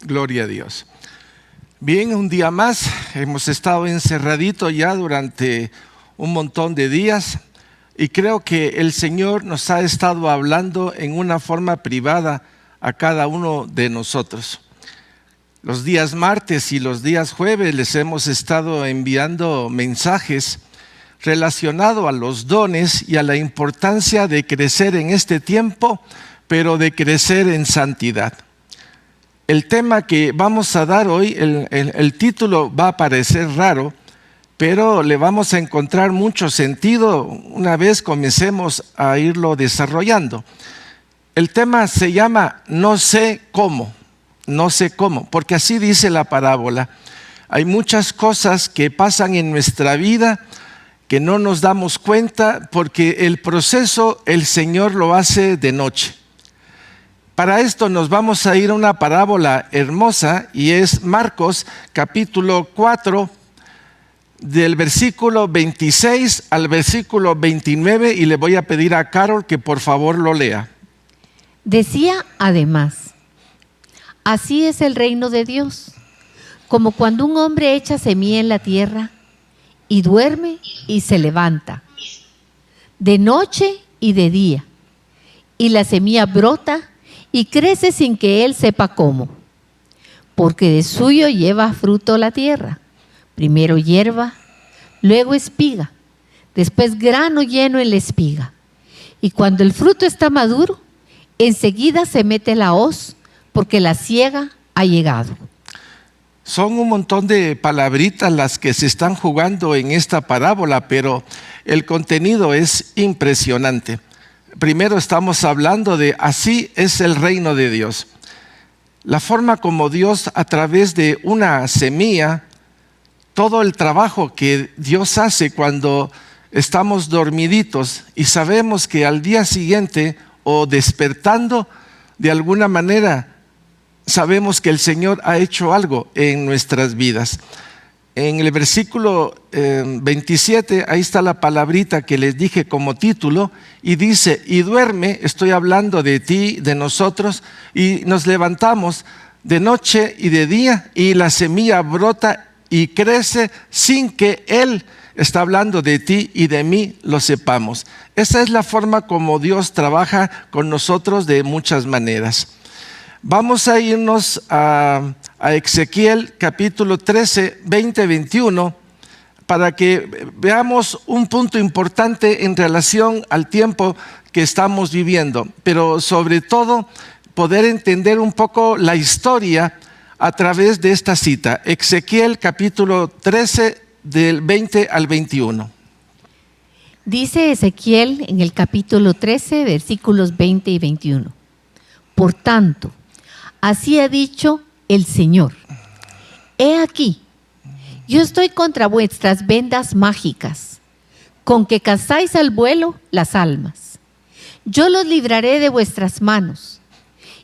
Gloria a Dios. Bien, un día más, hemos estado encerraditos ya durante un montón de días y creo que el Señor nos ha estado hablando en una forma privada a cada uno de nosotros. Los días martes y los días jueves les hemos estado enviando mensajes relacionados a los dones y a la importancia de crecer en este tiempo, pero de crecer en santidad. El tema que vamos a dar hoy, el título va a parecer raro, pero le vamos a encontrar mucho sentido una vez comencemos a irlo desarrollando. El tema se llama No sé cómo, porque así dice la parábola. Hay muchas cosas que pasan en nuestra vida que no nos damos cuenta porque el proceso el Señor lo hace de noche. Para esto nos vamos a ir a una parábola hermosa y es Marcos capítulo 4 del versículo 26 al versículo 29 y le voy a pedir a Carol que por favor lo lea. Decía además, así es el reino de Dios, como cuando un hombre echa semilla en la tierra y duerme y se levanta, de noche y de día, y la semilla brota y crece sin que él sepa cómo, porque de suyo lleva fruto la tierra, primero hierba, luego espiga, después grano lleno en la espiga, y cuando el fruto está maduro, enseguida se mete la hoz, porque la siega ha llegado. Son un montón de palabritas las que se están jugando en esta parábola, pero el contenido es impresionante. Primero estamos hablando de así es el reino de Dios. La forma como Dios a través de una semilla, todo el trabajo que Dios hace cuando estamos dormiditos y sabemos que al día siguiente o despertando de alguna manera sabemos que el Señor ha hecho algo en nuestras vidas. En el versículo 27, ahí está la palabrita que les dije como título, y dice, y duerme, estoy hablando de ti, de nosotros, y nos levantamos de noche y de día, y la semilla brota y crece sin que Él, está hablando de ti y de mí, lo sepamos. Esa es la forma como Dios trabaja con nosotros de muchas maneras. Vamos a irnos a Ezequiel capítulo 13, 20, 21 para que veamos un punto importante en relación al tiempo que estamos viviendo, pero sobre todo poder entender un poco la historia a través de esta cita. Ezequiel capítulo 13 del 20 al 21. Dice Ezequiel en el capítulo 13, versículos 20 y 21. Por tanto, así ha dicho el Señor, he aquí, yo estoy contra vuestras vendas mágicas, con que cazáis al vuelo las almas. Yo los libraré de vuestras manos,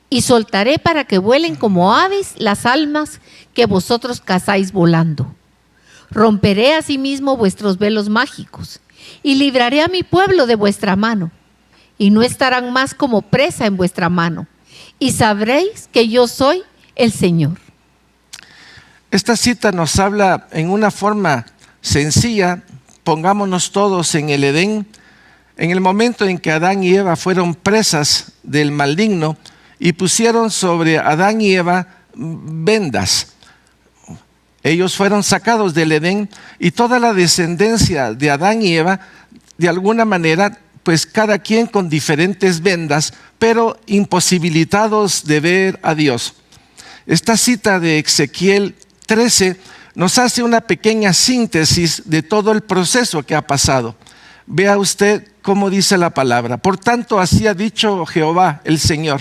y soltaré para que vuelen como aves las almas que vosotros cazáis volando. Romperé asimismo vuestros velos mágicos, y libraré a mi pueblo de vuestra mano, y no estarán más como presa en vuestra mano. Y sabréis que yo soy el Señor. Esta cita nos habla en una forma sencilla. Pongámonos todos en el Edén, en el momento en que Adán y Eva fueron presas del maligno y pusieron sobre Adán y Eva vendas. Ellos fueron sacados del Edén y toda la descendencia de Adán y Eva, de alguna manera, pues cada quien con diferentes vendas, pero imposibilitados de ver a Dios. Esta cita de Ezequiel 13 nos hace una pequeña síntesis de todo el proceso que ha pasado. Vea usted cómo dice la palabra. Por tanto, así ha dicho Jehová, el Señor.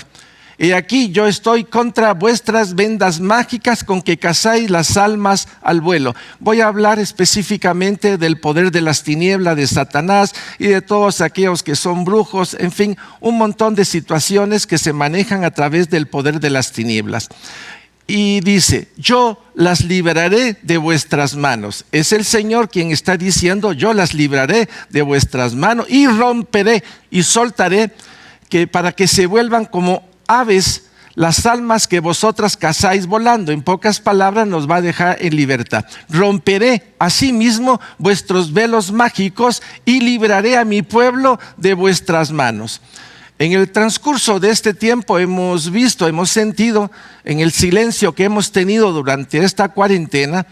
He aquí yo estoy contra vuestras vendas mágicas con que cazáis las almas al vuelo. Voy a hablar específicamente del poder de las tinieblas de Satanás y de todos aquellos que son brujos, en fin, un montón de situaciones que se manejan a través del poder de las tinieblas. Y dice, yo las libraré de vuestras manos. Es el Señor quien está diciendo, yo las libraré de vuestras manos y romperé y soltaré para que se vuelvan como aves las almas que vosotras cazáis volando. En pocas palabras, nos va a dejar en libertad. Romperé asimismo vuestros velos mágicos y libraré a mi pueblo de vuestras manos. En el transcurso de este tiempo hemos visto, hemos sentido en el silencio que hemos tenido durante esta cuarentena,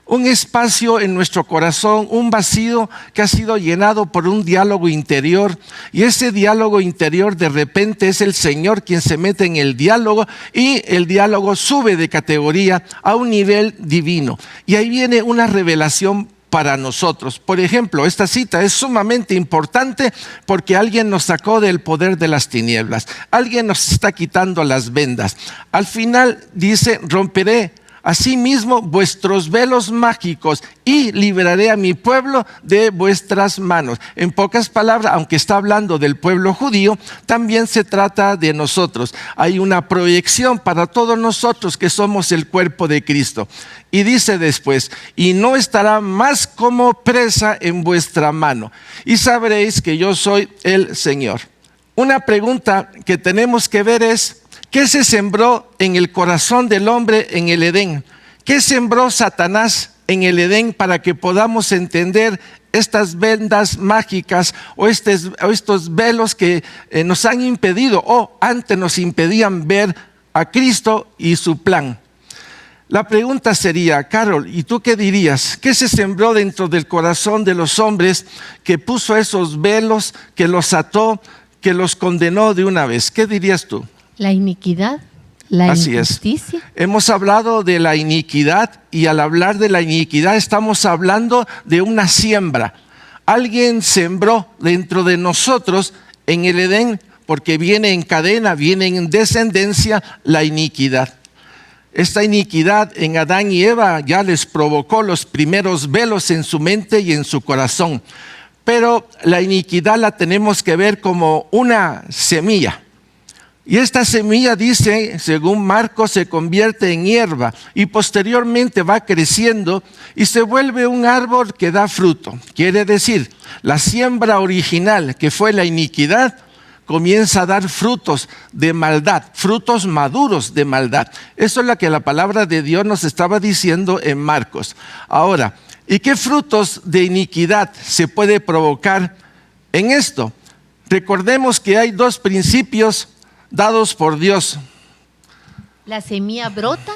un espacio en nuestro corazón, un vacío que ha sido llenado por un diálogo interior, y ese diálogo interior de repente es el Señor quien se mete en el diálogo, y el diálogo sube de categoría a un nivel divino, y ahí viene una revelación para nosotros. Por ejemplo, esta cita es sumamente importante porque alguien nos sacó del poder de las tinieblas, alguien nos está quitando las vendas. Al final dice: romperé asimismo vuestros velos mágicos y libraré a mi pueblo de vuestras manos. En pocas palabras, aunque está hablando del pueblo judío, también se trata de nosotros. Hay una proyección para todos nosotros que somos el cuerpo de Cristo. Y dice después: y no estará más como presa en vuestra mano, y sabréis que yo soy el Señor. Una pregunta que tenemos que ver es: ¿qué se sembró en el corazón del hombre en el Edén? ¿Qué sembró Satanás en el Edén para que podamos entender estas vendas mágicas o estos velos que nos han impedido o antes nos impedían ver a Cristo y su plan? La pregunta sería: Carol, ¿y tú qué dirías? ¿Qué se sembró dentro del corazón de los hombres que puso esos velos, que los ató, que los condenó de una vez? ¿Qué dirías tú? La iniquidad, la injusticia. Hemos hablado de la iniquidad, y al hablar de la iniquidad estamos hablando de una siembra. Alguien sembró dentro de nosotros en el Edén, porque viene en cadena, viene en descendencia la iniquidad. Esta iniquidad en Adán y Eva ya les provocó los primeros velos en su mente y en su corazón. Pero la iniquidad la tenemos que ver como una semilla. Y esta semilla, dice, según Marcos, se convierte en hierba y posteriormente va creciendo y se vuelve un árbol que da fruto. Quiere decir, la siembra original, que fue la iniquidad, comienza a dar frutos de maldad, frutos maduros de maldad. Eso es lo que la palabra de Dios nos estaba diciendo en Marcos. Ahora, ¿y qué frutos de iniquidad se puede provocar en esto? Recordemos que hay dos principios dados por Dios. La semilla brota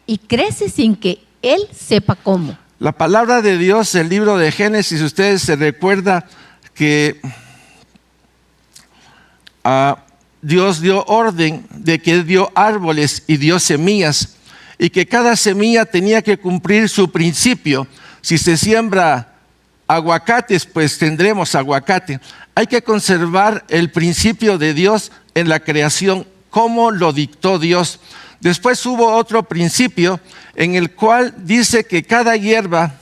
y crece sin que Él sepa cómo. La palabra de Dios, el libro de Génesis, ustedes se recuerdan que Dios dio orden de que dio árboles y dio semillas, y que cada semilla tenía que cumplir su principio. Si se siembra aguacates, pues tendremos aguacate. Hay que conservar el principio de Dios en la creación, como lo dictó Dios. Después hubo otro principio en el cual dice que cada hierba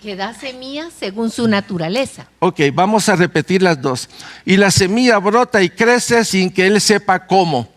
que da semilla según su naturaleza. Ok, vamos a repetir las dos. Y la semilla brota y crece sin que Él sepa cómo.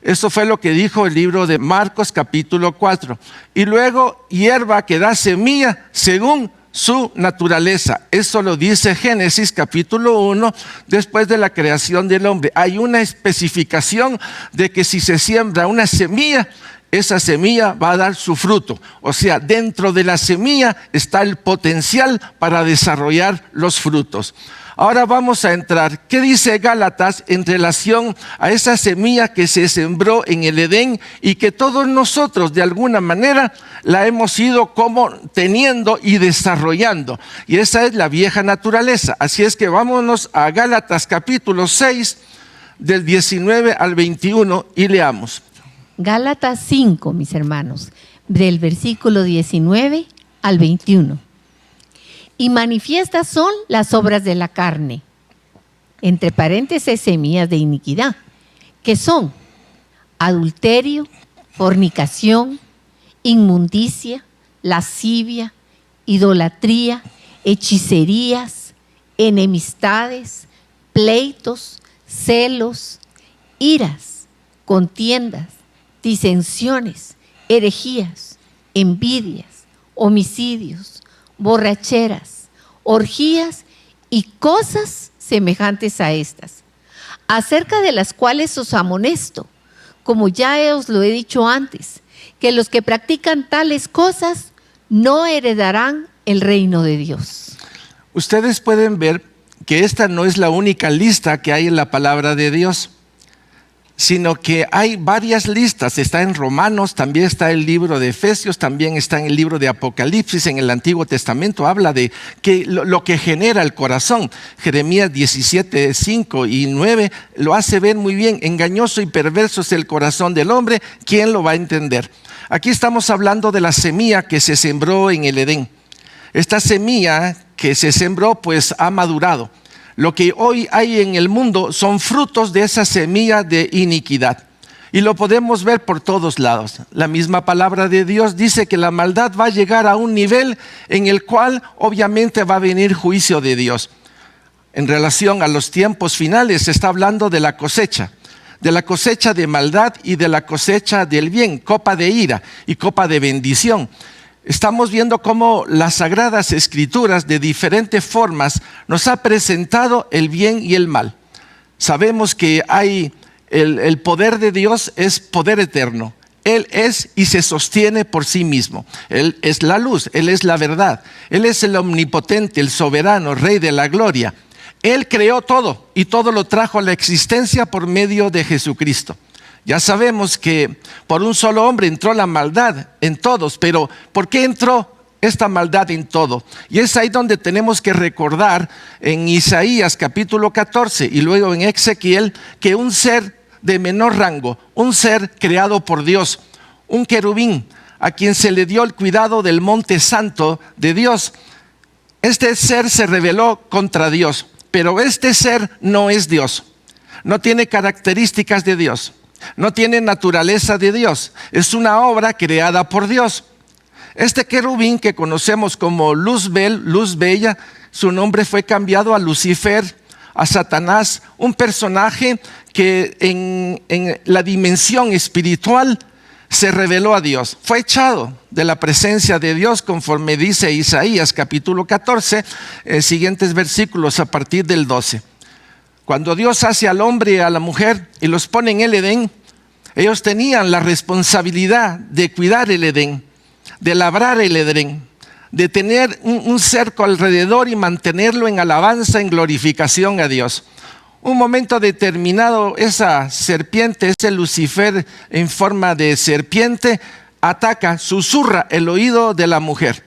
Eso fue lo que dijo el libro de Marcos capítulo 4. Y luego hierba que da semilla según su naturaleza. Eso lo dice Génesis capítulo 1, después de la creación del hombre. Hay una especificación de que si se siembra una semilla, esa semilla va a dar su fruto. O sea, dentro de la semilla está el potencial para desarrollar los frutos. Ahora vamos a entrar. ¿Qué dice Gálatas en relación a esa semilla que se sembró en el Edén y que todos nosotros de alguna manera la hemos ido como teniendo y desarrollando? Y esa es la vieja naturaleza. Así es que vámonos a Gálatas capítulo 6 del 19 al 21 y leamos. Gálatas 5, mis hermanos, del versículo 19 al 21. Y manifiestas son las obras de la carne, entre paréntesis semillas de iniquidad, que son adulterio, fornicación, inmundicia, lascivia, idolatría, hechicerías, enemistades, pleitos, celos, iras, contiendas, disensiones, herejías, envidias, homicidios, borracheras, orgías y cosas semejantes a estas, acerca de las cuales os amonesto, como ya os lo he dicho antes, que los que practican tales cosas no heredarán el reino de Dios. Ustedes pueden ver que esta no es la única lista que hay en la palabra de Dios, sino que hay varias listas. Está en Romanos, también está el libro de Efesios, también está en el libro de Apocalipsis. En el Antiguo Testamento habla de que lo que genera el corazón. Jeremías 17, 5 y 9 lo hace ver muy bien. Engañoso y perverso es el corazón del hombre, ¿quién lo va a entender? Aquí estamos hablando de la semilla que se sembró en el Edén. Esta semilla que se sembró pues ha madurado. Lo que hoy hay en el mundo son frutos de esa semilla de iniquidad. Y lo podemos ver por todos lados. La misma palabra de Dios dice que la maldad va a llegar a un nivel en el cual obviamente va a venir juicio de Dios. En relación a los tiempos finales se está hablando de la cosecha de maldad y de la cosecha del bien, copa de ira y copa de bendición. Estamos viendo cómo las Sagradas Escrituras de diferentes formas nos ha presentado el bien y el mal. Sabemos que hay el poder de Dios es poder eterno. Él es y se sostiene por sí mismo. Él es la luz, Él es la verdad. Él es el omnipotente, el soberano, Rey de la gloria. Él creó todo y todo lo trajo a la existencia por medio de Jesucristo. Ya sabemos que por un solo hombre entró la maldad en todos, pero ¿por qué entró esta maldad en todo? Y es ahí donde tenemos que recordar en Isaías capítulo 14 y luego en Ezequiel que un ser de menor rango, un ser creado por Dios, un querubín a quien se le dio el cuidado del monte santo de Dios, este ser se rebeló contra Dios, pero este ser no es Dios, no tiene características de Dios. No tiene naturaleza de Dios, es una obra creada por Dios. Este querubín que conocemos como Luzbel, luz bella, su nombre fue cambiado a Lucifer, a Satanás, un personaje que en la dimensión espiritual se reveló a Dios. Fue echado de la presencia de Dios conforme dice Isaías capítulo 14, siguientes versículos a partir del 12. Cuando Dios hace al hombre y a la mujer y los pone en el Edén, ellos tenían la responsabilidad de cuidar el Edén, de labrar el Edén, de tener un cerco alrededor y mantenerlo en alabanza, en glorificación a Dios. Un momento determinado, esa serpiente, ese Lucifer en forma de serpiente, ataca, susurra el oído de la mujer.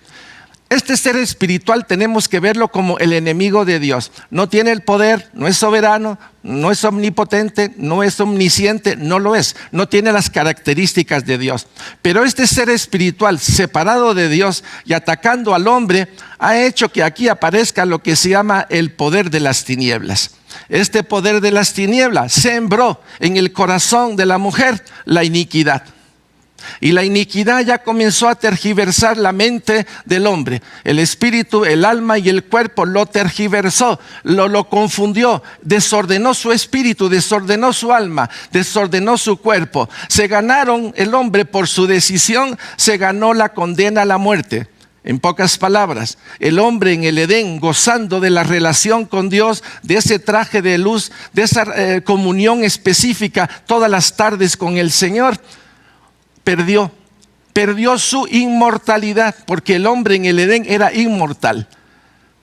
Este ser espiritual tenemos que verlo como el enemigo de Dios. No tiene el poder, no es soberano, no es omnipotente, no es omnisciente, no lo es. No tiene las características de Dios. Pero este ser espiritual separado de Dios y atacando al hombre ha hecho que aquí aparezca lo que se llama el poder de las tinieblas. Este poder de las tinieblas sembró en el corazón de la mujer la iniquidad. Y la iniquidad ya comenzó a tergiversar la mente del hombre. El espíritu, el alma y el cuerpo lo tergiversó, lo confundió, desordenó su espíritu, desordenó su alma, desordenó su cuerpo. Se ganaron, el hombre por su decisión, se ganó la condena a la muerte. En pocas palabras, el hombre en el Edén, gozando de la relación con Dios, de ese traje de luz, de esa comunión específica todas las tardes con el Señor, perdió su inmortalidad, porque el hombre en el Edén era inmortal.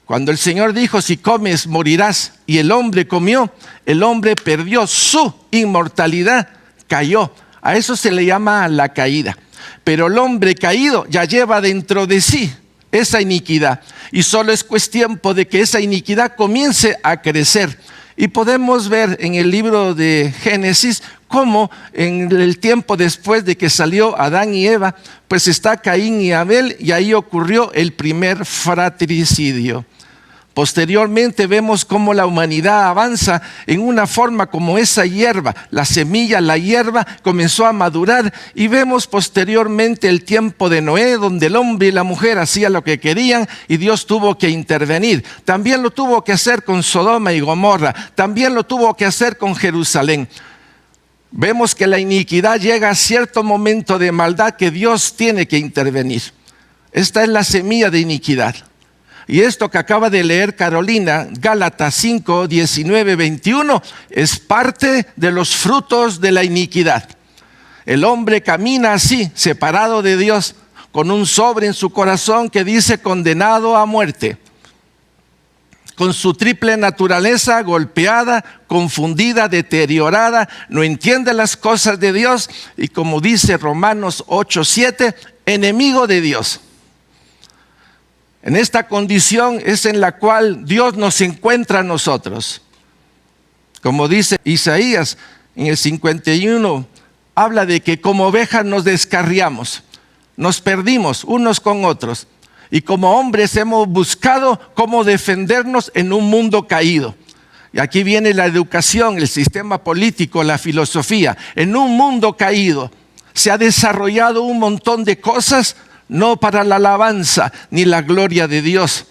Cuando el Señor dijo, si comes morirás, y el hombre comió, el hombre perdió su inmortalidad, cayó. A eso se le llama la caída. Pero el hombre caído ya lleva dentro de sí esa iniquidad, y solo es cuestión de que esa iniquidad comience a crecer. Y podemos ver en el libro de Génesis cómo en el tiempo después de que salió Adán y Eva, pues está Caín y Abel, y ahí ocurrió el primer fratricidio. Posteriormente vemos cómo la humanidad avanza en una forma como esa hierba, la semilla, la hierba comenzó a madurar, y vemos posteriormente el tiempo de Noé, donde el hombre y la mujer hacían lo que querían y Dios tuvo que intervenir. También lo tuvo que hacer con Sodoma y Gomorra, también lo tuvo que hacer con Jerusalén. Vemos que la iniquidad llega a cierto momento de maldad que Dios tiene que intervenir. Esta es la semilla de iniquidad. Y esto que acaba de leer Carolina, Gálatas 5, 19, 21, es parte de los frutos de la iniquidad. El hombre camina así, separado de Dios, con un sobre en su corazón que dice condenado a muerte, con su triple naturaleza golpeada, confundida, deteriorada, no entiende las cosas de Dios y, como dice Romanos 8:7, enemigo de Dios. En esta condición es en la cual Dios nos encuentra a nosotros. Como dice Isaías en el 51, habla de que como ovejas nos descarriamos, nos perdimos unos con otros. Y como hombres hemos buscado cómo defendernos en un mundo caído. Y aquí viene la educación, el sistema político, la filosofía. En un mundo caído se ha desarrollado un montón de cosas, no para la alabanza ni la gloria de Dios,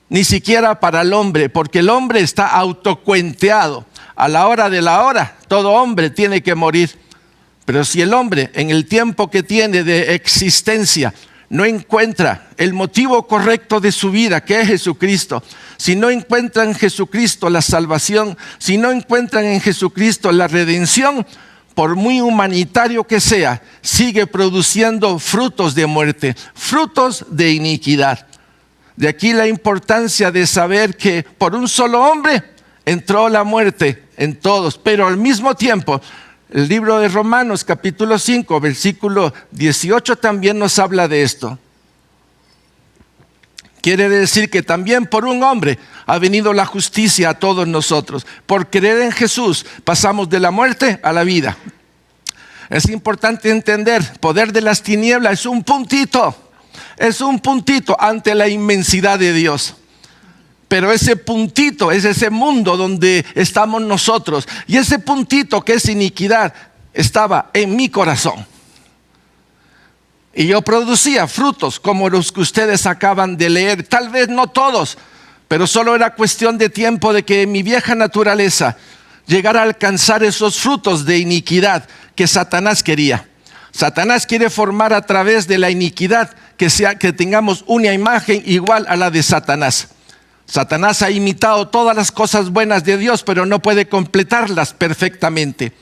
ni siquiera para el hombre, porque el hombre está autocuenteado. A la hora de la hora, todo hombre tiene que morir. Pero si el hombre, en el tiempo que tiene de existencia, no encuentra el motivo correcto de su vida, que es Jesucristo, si no encuentra en Jesucristo la salvación, si no encuentran en Jesucristo la redención, por muy humanitario que sea, sigue produciendo frutos de muerte, frutos de iniquidad. De aquí la importancia de saber que por un solo hombre entró la muerte en todos, pero al mismo tiempo, el libro de Romanos capítulo 5, versículo 18 también nos habla de esto. Quiere decir que también por un hombre ha venido la justicia a todos nosotros. Por creer en Jesús pasamos de la muerte a la vida. Es importante entender, poder de las tinieblas es un puntito ante la inmensidad de Dios. Pero ese puntito es ese mundo donde estamos nosotros. Y ese puntito que es iniquidad estaba en mi corazón. Y yo producía frutos como los que ustedes acaban de leer. Tal vez no todos, pero solo era cuestión de tiempo de que mi vieja naturaleza llegara a alcanzar esos frutos de iniquidad que Satanás quería. Satanás quiere formar a través de la iniquidad que tengamos una imagen igual a la de Satanás. Satanás ha imitado todas las cosas buenas de Dios, pero no puede completarlas perfectamente.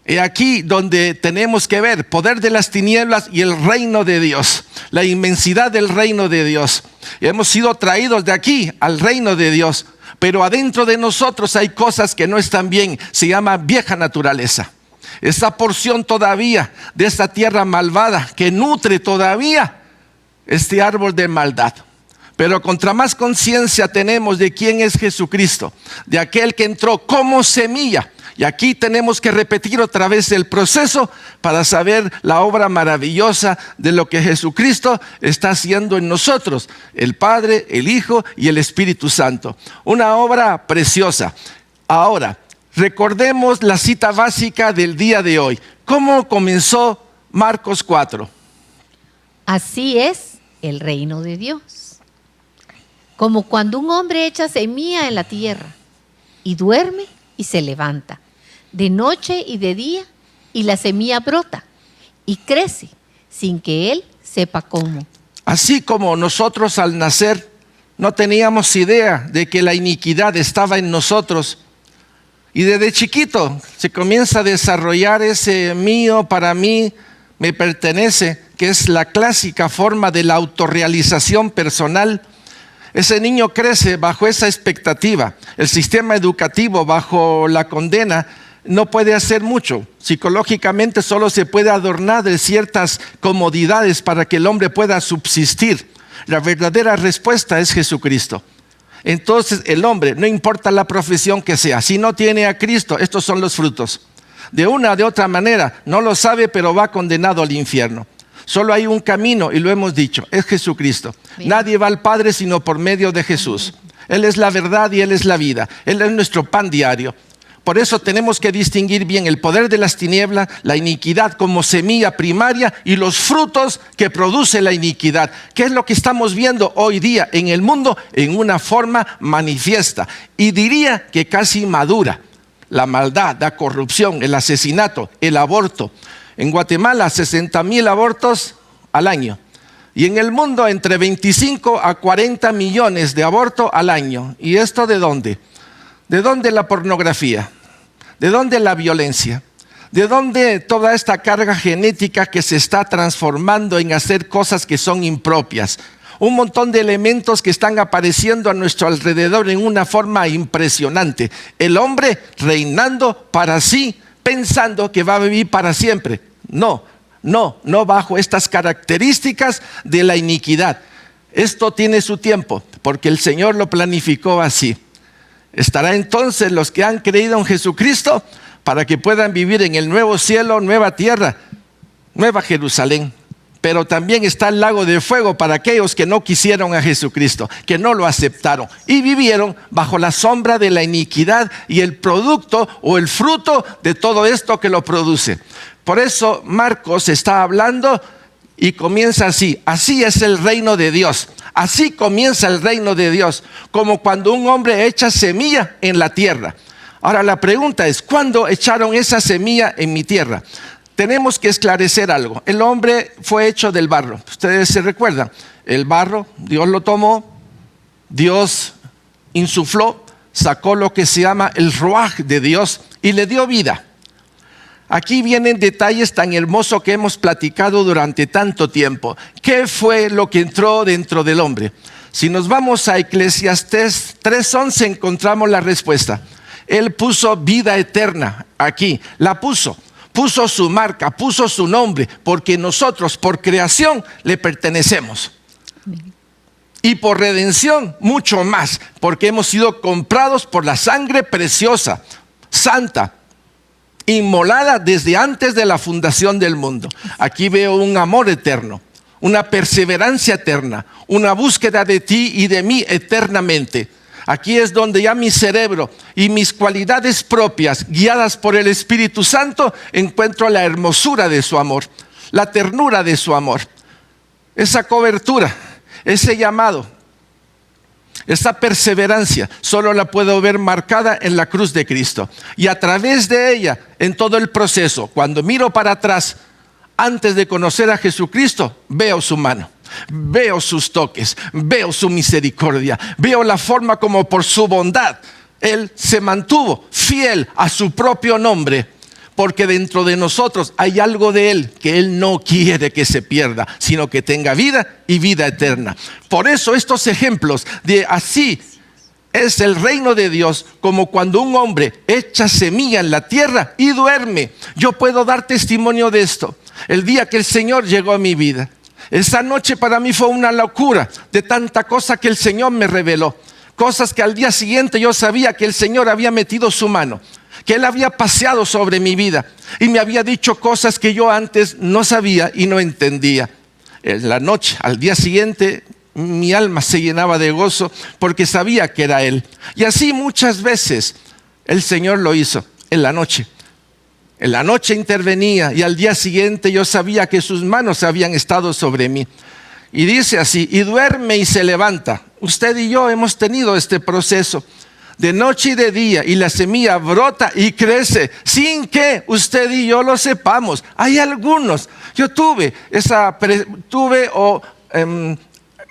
Y aquí donde tenemos que ver poder de las tinieblas y el reino de Dios, la inmensidad del reino de Dios. Y hemos sido traídos de aquí al reino de Dios, pero adentro de nosotros hay cosas que no están bien, se llama vieja naturaleza. Esa porción todavía de esta tierra malvada que nutre todavía este árbol de maldad. Pero contra más conciencia tenemos de quién es Jesucristo, de aquel que entró como semilla. Y aquí tenemos que repetir otra vez el proceso para saber la obra maravillosa de lo que Jesucristo está haciendo en nosotros. El Padre, el Hijo y el Espíritu Santo. Una obra preciosa. Ahora, recordemos la cita básica del día de hoy. ¿Cómo comenzó Marcos 4? Así es el reino de Dios. Como cuando un hombre echa semilla en la tierra y duerme y se levanta, de noche y de día, y la semilla brota y crece sin que él sepa cómo. Así como nosotros al nacer no teníamos idea de que la iniquidad estaba en nosotros, y desde chiquito se comienza a desarrollar ese mío, para mí, me pertenece, que es la clásica forma de la autorrealización personal. Ese niño crece bajo esa expectativa. El sistema educativo bajo la condena no puede hacer mucho. Psicológicamente solo se puede adornar de ciertas comodidades para que el hombre pueda subsistir. La verdadera respuesta es Jesucristo. Entonces el hombre, no importa la profesión que sea, si no tiene a Cristo, estos son los frutos. De una o de otra manera, no lo sabe, pero va condenado al infierno. Solo hay un camino, y lo hemos dicho, es Jesucristo. Bien. Nadie va al Padre sino por medio de Jesús. Él es la verdad y Él es la vida. Él es nuestro pan diario. Por eso tenemos que distinguir bien el poder de las tinieblas, la iniquidad como semilla primaria y los frutos que produce la iniquidad. ¿Qué es lo que estamos viendo hoy día en el mundo? En una forma manifiesta y diría que casi madura. La maldad, la corrupción, el asesinato, el aborto. En Guatemala 60,000 abortos al año. Y en el mundo entre 25 a 40 millones de abortos al año. ¿Y esto de dónde? ¿De dónde la pornografía? ¿De dónde la violencia? ¿De dónde toda esta carga genética que se está transformando en hacer cosas que son impropias? Un montón de elementos que están apareciendo a nuestro alrededor en una forma impresionante. El hombre reinando para sí, pensando que va a vivir para siempre. No bajo estas características de la iniquidad. Esto tiene su tiempo, porque el Señor lo planificó así. Estará entonces los que han creído en Jesucristo para que puedan vivir en el nuevo cielo, nueva tierra, nueva Jerusalén. Pero también está el lago de fuego para aquellos que no quisieron a Jesucristo, que no lo aceptaron y vivieron bajo la sombra de la iniquidad y el producto o el fruto de todo esto que lo produce. Por eso Marcos está hablando y comienza así: así es el reino de Dios. Así comienza el reino de Dios, como cuando un hombre echa semilla en la tierra. Ahora la pregunta es, ¿cuándo echaron esa semilla en mi tierra? Tenemos que esclarecer algo. El hombre fue hecho del barro. Ustedes se recuerdan, el barro, Dios lo tomó, Dios insufló, sacó lo que se llama el ruaj de Dios y le dio vida. Aquí vienen detalles tan hermosos que hemos platicado durante tanto tiempo. ¿Qué fue lo que entró dentro del hombre? Si nos vamos a Eclesiastés 3:11 encontramos la respuesta. Él puso vida eterna aquí, la puso su marca, puso su nombre, porque nosotros por creación le pertenecemos. Y por redención mucho más, porque hemos sido comprados por la sangre preciosa, santa, inmolada desde antes de la fundación del mundo. Aquí veo un amor eterno, una perseverancia eterna, una búsqueda de ti y de mí eternamente. Aquí es donde ya mi cerebro y mis cualidades propias, guiadas por el Espíritu Santo, encuentro la hermosura de su amor, la ternura de su amor, esa cobertura, ese llamado, esa perseverancia. Solo la puedo ver marcada en la cruz de Cristo. Y a través de ella, en todo el proceso, cuando miro para atrás, antes de conocer a Jesucristo, veo su mano. Veo sus toques, veo su misericordia, veo la forma como por su bondad Él se mantuvo fiel a su propio nombre, porque dentro de nosotros hay algo de Él que Él no quiere que se pierda, sino que tenga vida y vida eterna. Por eso estos ejemplos de así es el reino de Dios, como cuando un hombre echa semilla en la tierra y duerme. Yo puedo dar testimonio de esto. El día que el Señor llegó a mi vida, esa noche para mí fue una locura de tanta cosa que el Señor me reveló. Cosas que al día siguiente yo sabía que el Señor había metido su mano, que Él había paseado sobre mi vida y me había dicho cosas que yo antes no sabía y no entendía. En la noche, al día siguiente, mi alma se llenaba de gozo porque sabía que era Él. Y así muchas veces el Señor lo hizo en la noche. En la noche intervenía y al día siguiente yo sabía que sus manos habían estado sobre mí. Y dice así: y duerme y se levanta. Usted y yo hemos tenido este proceso de noche y de día, y la semilla brota y crece sin que usted y yo lo sepamos. Hay algunos, yo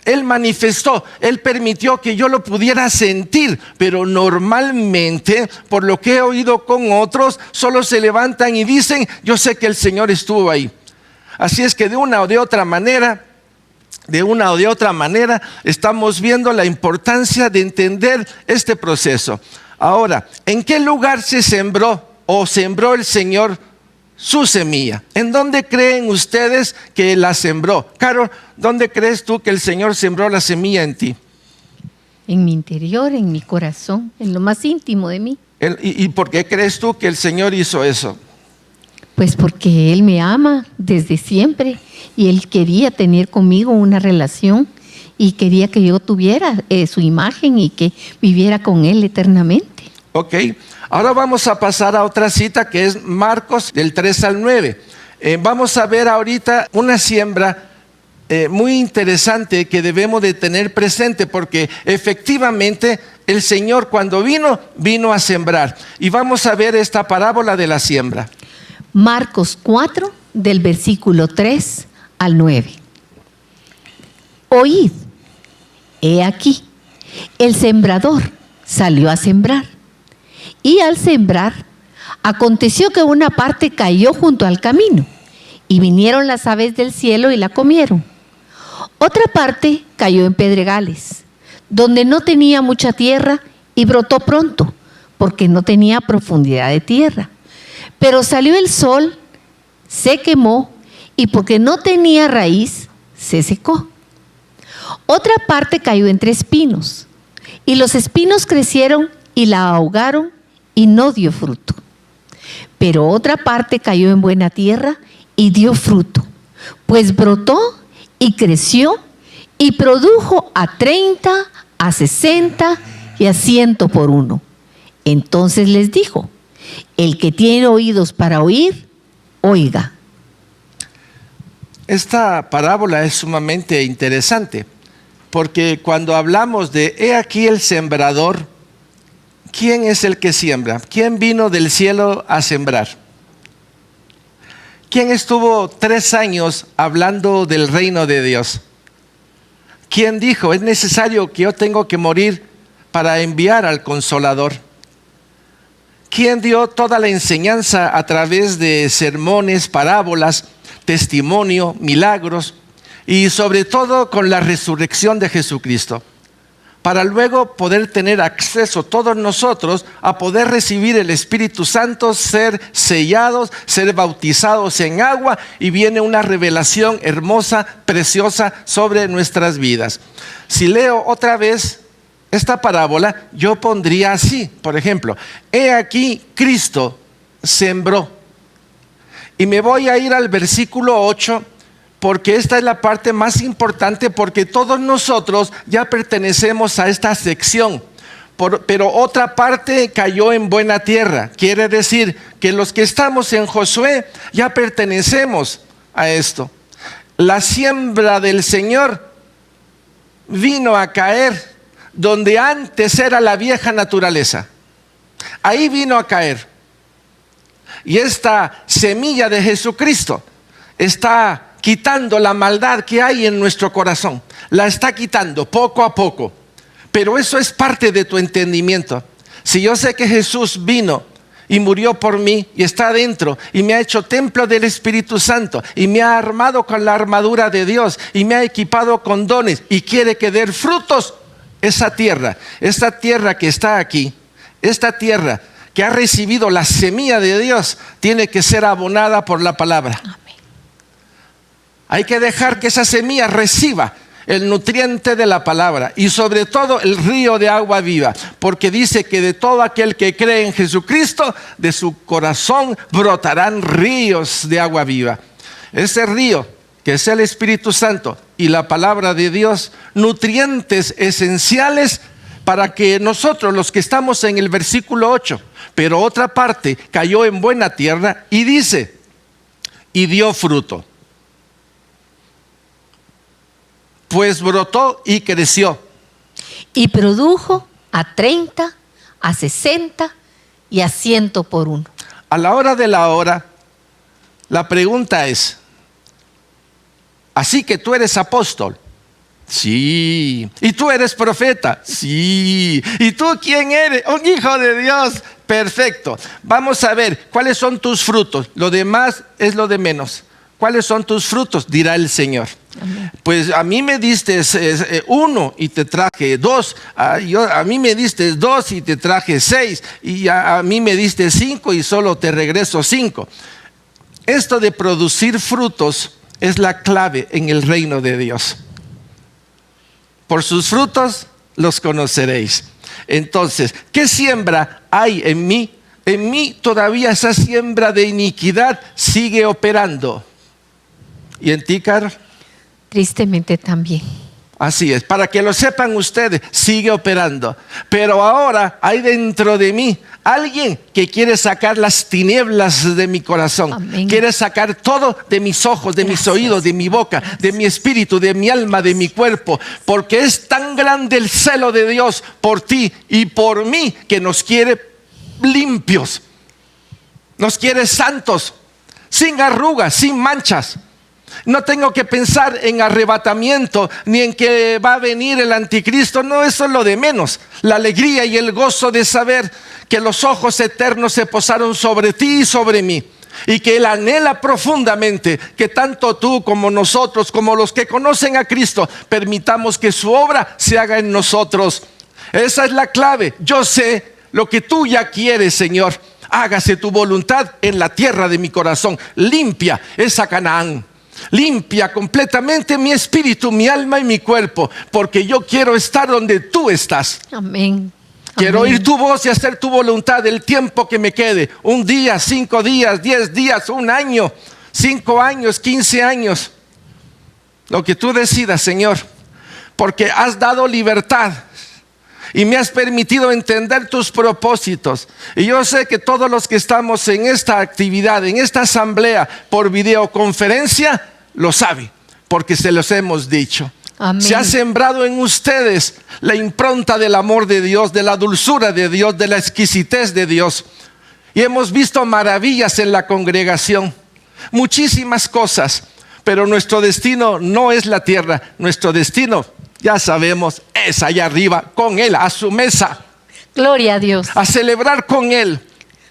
Él manifestó, Él permitió que yo lo pudiera sentir, pero normalmente, por lo que he oído con otros, solo se levantan y dicen: yo sé que el Señor estuvo ahí. Así es que de una o de otra manera, estamos viendo la importancia de entender este proceso. Ahora, ¿en qué lugar se sembró o sembró el Señor su semilla? ¿En dónde creen ustedes que la sembró? Carol, ¿dónde crees tú que el Señor sembró la semilla en ti? En mi interior, en mi corazón, en lo más íntimo de mí. ¿Y por qué crees tú que el Señor hizo eso? Pues porque Él me ama desde siempre y Él quería tener conmigo una relación y quería que yo tuviera su imagen y que viviera con Él eternamente. Ok, ahora vamos a pasar a otra cita que es Marcos del 3 al 9. Vamos a ver ahorita una siembra muy interesante que debemos de tener presente, porque efectivamente el Señor cuando vino a sembrar. Y vamos a ver esta parábola de la siembra. Marcos 4, del versículo 3 al 9. Oíd, he aquí, el sembrador salió a sembrar. Y al sembrar, Aconteció que una parte cayó junto al camino, y vinieron las aves del cielo y la comieron. Otra parte cayó en pedregales, donde no tenía mucha tierra, y brotó pronto, porque no tenía profundidad de tierra. Pero salió el sol, se quemó, y porque no tenía raíz, se secó. Otra parte cayó entre espinos, y los espinos crecieron y la ahogaron, y no dio fruto. Pero otra parte cayó en buena tierra y dio fruto, pues brotó y creció y produjo a 30, a 60 y a 100 por uno. Entonces les dijo: el que tiene oídos para oír, oiga. Esta parábola es sumamente interesante, porque cuando hablamos de he aquí el sembrador, ¿quién es el que siembra? ¿Quién vino del cielo a sembrar? ¿Quién estuvo 3 años hablando del reino de Dios? ¿Quién dijo, es necesario que yo tengo que morir para enviar al Consolador? ¿Quién dio toda la enseñanza a través de sermones, parábolas, testimonio, milagros y sobre todo con la resurrección de Jesucristo? Para luego poder tener acceso todos nosotros a poder recibir el Espíritu Santo, ser sellados, ser bautizados en agua, y viene una revelación hermosa, preciosa sobre nuestras vidas. Si leo otra vez esta parábola, yo pondría así, por ejemplo: he aquí Cristo sembró. Y me voy a ir al versículo 8, porque esta es la parte más importante, porque todos nosotros ya pertenecemos a esta sección. Pero otra parte cayó en buena tierra. Quiere decir que los que estamos en Josué ya pertenecemos a esto. La siembra del Señor vino a caer donde antes era la vieja naturaleza. Ahí vino a caer. Y esta semilla de Jesucristo está quitando la maldad que hay en nuestro corazón. La está quitando poco a poco. Pero eso es parte de tu entendimiento. Si yo sé que Jesús vino y murió por mí y está adentro y me ha hecho templo del Espíritu Santo y me ha armado con la armadura de Dios y me ha equipado con dones y quiere que dé frutos, esta tierra que está aquí, esta tierra que ha recibido la semilla de Dios, tiene que ser abonada por la palabra. Hay que dejar que esa semilla reciba el nutriente de la palabra y sobre todo el río de agua viva, porque dice que de todo aquel que cree en Jesucristo, de su corazón brotarán ríos de agua viva. Ese río, que es el Espíritu Santo y la palabra de Dios, nutrientes esenciales para que nosotros, los que estamos en el versículo 8, pero otra parte cayó en buena tierra y dice, y dio fruto. Pues brotó y creció. Y produjo a 30, a 60 y a 100 por uno. A la hora de la hora, la pregunta es, ¿así que tú eres apóstol? Sí. ¿Y tú eres profeta? Sí. ¿Y tú quién eres? Un hijo de Dios. Perfecto. Vamos a ver, ¿cuáles son tus frutos? Lo demás es lo de menos. ¿Cuáles son tus frutos? Dirá el Señor. Amén. Pues a mí me diste 1 y te traje 2. A mí me diste 2 y te traje 6. Y a mí me diste 5 y solo te regreso 5. Esto de producir frutos es la clave en el reino de Dios. Por sus frutos los conoceréis. Entonces, ¿qué siembra hay en mí? En mí todavía esa siembra de iniquidad sigue operando. ¿Y en ti, Carol? Tristemente también. Así es, para que lo sepan ustedes, sigue operando. Pero ahora hay dentro de mí alguien que quiere sacar las tinieblas de mi corazón. Amén. Quiere sacar todo de mis ojos, de mis oídos, de mi boca, de mi espíritu, de mi alma, de mi cuerpo. Porque es tan grande el celo de Dios por ti y por mí que nos quiere limpios. Nos quiere santos, sin arrugas, sin manchas. No tengo que pensar en arrebatamiento ni en que va a venir el anticristo. No, eso es lo de menos. La alegría y el gozo de saber que los ojos eternos se posaron sobre ti y sobre mí, y que Él anhela profundamente que tanto tú como nosotros, como los que conocen a Cristo, permitamos que su obra se haga en nosotros. Esa es la clave. Yo sé lo que tú ya quieres, Señor. Hágase tu voluntad en la tierra de mi corazón. Limpia esa Canaán. Limpia completamente mi espíritu, mi alma y mi cuerpo, porque yo quiero estar donde tú estás. Amén. Quiero Amén. oír tu voz y hacer tu voluntad el tiempo que me quede. 1 día, 5 días, 10 días, 1 año, 5 años, 15 años. Lo que tú decidas, Señor, porque has dado libertad y me has permitido entender tus propósitos. Y yo sé que todos los que estamos en esta actividad, en esta asamblea por videoconferencia, lo saben, porque se los hemos dicho. Amén. Se ha sembrado en ustedes la impronta del amor de Dios, de la dulzura de Dios, de la exquisitez de Dios. Y hemos visto maravillas en la congregación, muchísimas cosas, pero nuestro destino no es la tierra. Nuestro destino, ya sabemos, es allá arriba con Él, a su mesa, Gloria a Dios. a celebrar con Él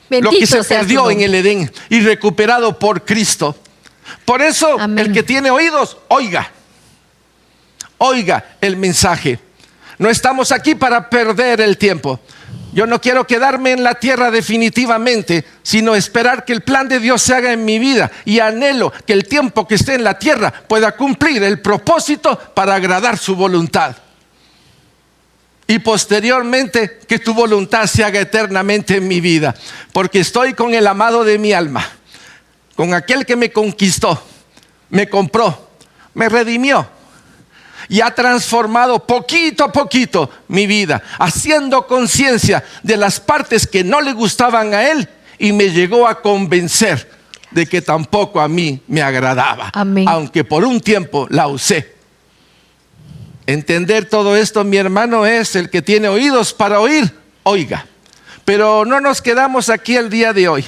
Bendito lo que se sea su perdió en nombre. el Edén y recuperado por Cristo. Por eso, Amén. el que tiene oídos, oiga. Oiga el mensaje. No estamos aquí para perder el tiempo. Yo no quiero quedarme en la tierra definitivamente, sino esperar que el plan de Dios se haga en mi vida. Y anhelo que el tiempo que esté en la tierra pueda cumplir el propósito para agradar su voluntad. Y posteriormente que tu voluntad se haga eternamente en mi vida. Porque estoy con el amado de mi alma, con aquel que me conquistó, me compró, me redimió. Y ha transformado poquito a poquito mi vida, haciendo conciencia de las partes que no le gustaban a Él, y me llegó a convencer de que tampoco a mí me agradaba. Amén. Aunque por un tiempo la usé. Entender todo esto, mi hermano, es el que tiene oídos para oír, oiga. Pero no nos quedamos aquí el día de hoy.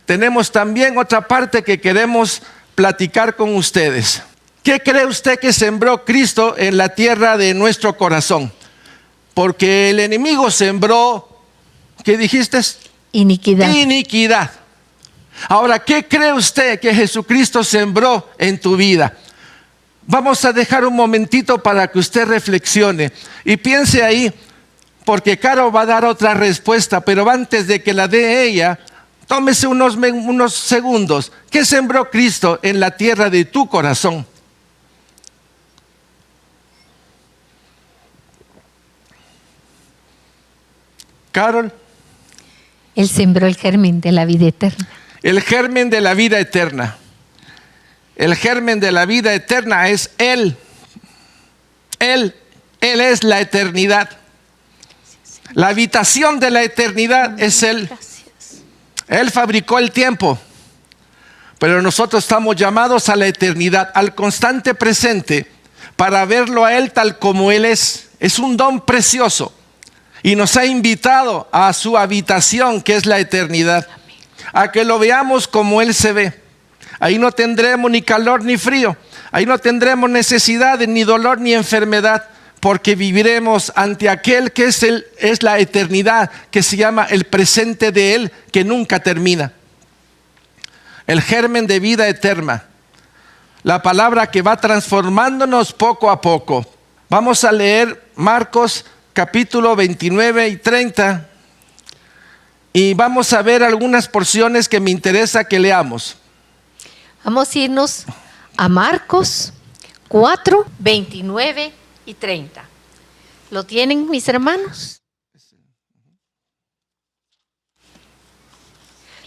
Tenemos también otra parte que queremos platicar con ustedes. ¿Qué cree usted que sembró Cristo en la tierra de nuestro corazón? Porque el enemigo sembró, ¿qué dijiste? Iniquidad. Iniquidad. Ahora, ¿qué cree usted que Jesucristo sembró en tu vida? Vamos a dejar un momentito para que usted reflexione y piense ahí, porque Caro va a dar otra respuesta, pero antes de que la dé ella, tómese unos segundos. ¿Qué sembró Cristo en la tierra de tu corazón? Carol. Él sembró el germen de la vida eterna. El germen de la vida eterna. El germen de la vida eterna es Él. Él es la eternidad. La habitación de la eternidad es Él. Él fabricó el tiempo. Pero nosotros estamos llamados a la eternidad, al constante presente, para verlo a Él tal como Él es. Es un don precioso. Y nos ha invitado a su habitación, que es la eternidad, a que lo veamos como Él se ve. Ahí no tendremos ni calor ni frío, ahí no tendremos necesidad ni dolor ni enfermedad, porque viviremos ante aquel que es la eternidad, que se llama el presente de Él, que nunca termina. El germen de vida eterna, la palabra que va transformándonos poco a poco. Vamos a leer Marcos capítulo 29 y 30 y vamos a ver algunas porciones que me interesa que leamos. Vamos a irnos a Marcos 4, 29 y 30. ¿Lo tienen, mis hermanos?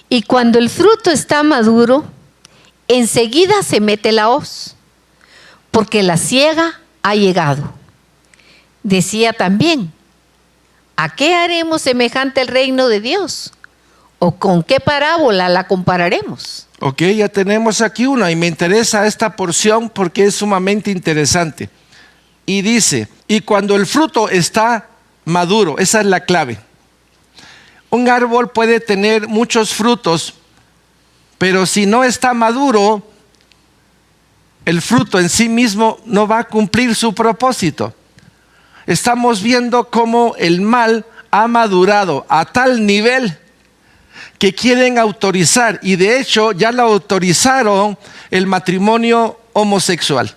Y cuando el fruto está maduro, enseguida se mete la hoz, porque la siega ha llegado. Decía también, ¿a qué haremos semejante el reino de Dios? ¿O con qué parábola la compararemos? Ok, ya tenemos aquí una y me interesa esta porción porque es sumamente interesante. Y dice, y cuando el fruto está maduro, esa es la clave. Un árbol puede tener muchos frutos, pero si no está maduro, el fruto en sí mismo no va a cumplir su propósito. Estamos viendo cómo el mal ha madurado a tal nivel que quieren autorizar, y de hecho ya lo autorizaron, el matrimonio homosexual.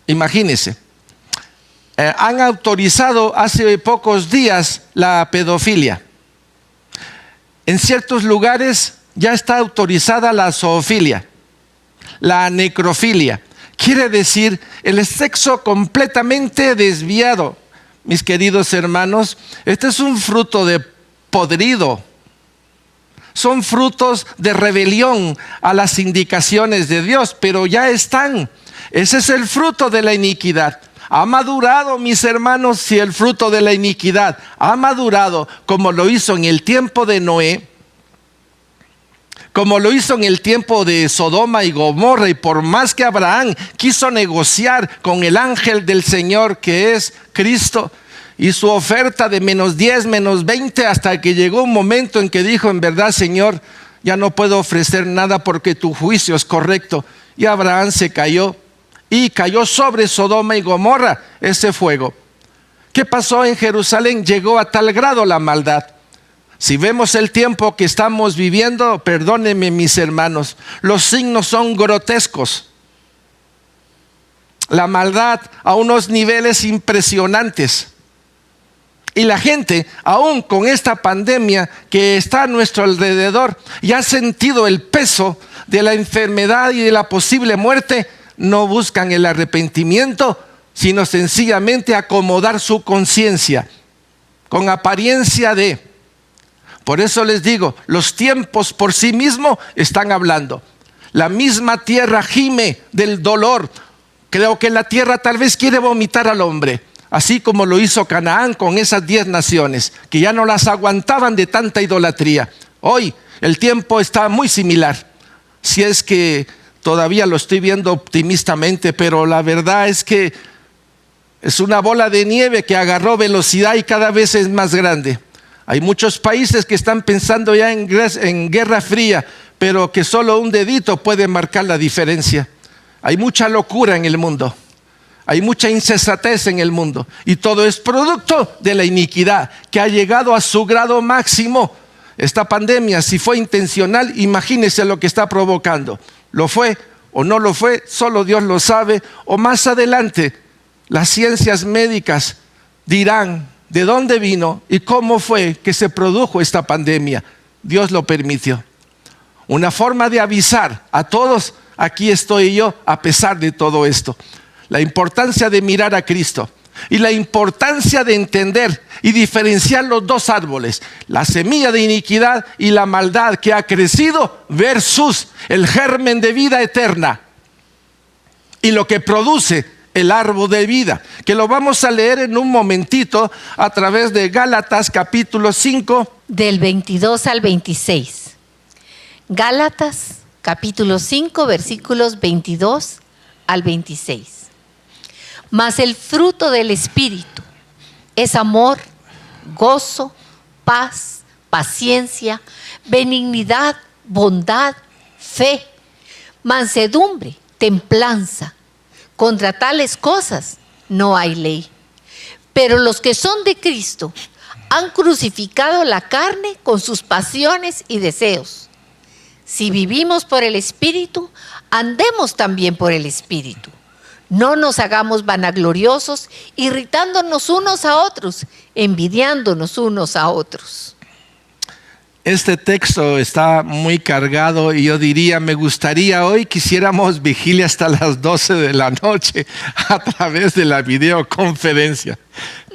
Imagínense. Han autorizado hace pocos días la pedofilia. En ciertos lugares ya está autorizada la zoofilia, la necrofilia. Quiere decir el sexo completamente desviado. Mis queridos hermanos, este es un fruto de podrido. Son frutos de rebelión a las indicaciones de Dios, pero ya están. Ese es el fruto de la iniquidad. Ha madurado, mis hermanos, si el fruto de la iniquidad ha madurado como lo hizo en el tiempo de Noé, como lo hizo en el tiempo de Sodoma y Gomorra, y por más que Abraham quiso negociar con el ángel del Señor, que es Cristo, y su oferta de -10, -20, hasta que llegó un momento en que dijo: en verdad, Señor, ya no puedo ofrecer nada porque tu juicio es correcto. Y Abraham se cayó, y cayó sobre Sodoma y Gomorra ese fuego. ¿Qué pasó en Jerusalén? Llegó a tal grado la maldad. Si vemos el tiempo que estamos viviendo, perdónenme, mis hermanos, los signos son grotescos. La maldad a unos niveles impresionantes. Y la gente, aún con esta pandemia que está a nuestro alrededor, ya ha sentido el peso de la enfermedad y de la posible muerte. No buscan el arrepentimiento, sino sencillamente acomodar su conciencia con apariencia de. Por eso les digo, los tiempos por sí mismos están hablando. La misma tierra gime del dolor. Creo que la tierra tal vez quiere vomitar al hombre, así como lo hizo Canaán con esas 10 naciones, que ya no las aguantaban de tanta idolatría. Hoy el tiempo está muy similar, si es que todavía lo estoy viendo optimistamente, pero la verdad es que es una bola de nieve que agarró velocidad y cada vez es más grande. Hay muchos países que están pensando ya en guerra fría, pero que solo un dedito puede marcar la diferencia. Hay mucha locura en el mundo. Hay mucha insensatez en el mundo, y todo es producto de la iniquidad que ha llegado a su grado máximo. Esta pandemia, si fue intencional, imagínense lo que está provocando. ¿Lo fue o no lo fue? Solo Dios lo sabe. O más adelante, las ciencias médicas dirán de dónde vino y cómo fue que se produjo esta pandemia. Dios lo permitió. Una forma de avisar a todos: aquí estoy yo a pesar de todo esto. La importancia de mirar a Cristo y la importancia de entender y diferenciar los dos árboles, la semilla de iniquidad y la maldad que ha crecido, versus el germen de vida eterna y lo que produce el árbol de vida, que lo vamos a leer en un momentito a través de Gálatas capítulo 5, del 22 al 26. Gálatas capítulo 5, versículos 22 al 26. Mas el fruto del Espíritu es amor, gozo, paz, paciencia, benignidad, bondad, fe, mansedumbre, templanza. Contra tales cosas no hay ley. Pero los que son de Cristo han crucificado la carne con sus pasiones y deseos. Si vivimos por el Espíritu, andemos también por el Espíritu. No nos hagamos vanagloriosos, irritándonos unos a otros, envidiándonos unos a otros. Este texto está muy cargado, y yo diría, me gustaría hoy que hiciéramos vigilia hasta las 12 de la noche a través de la videoconferencia.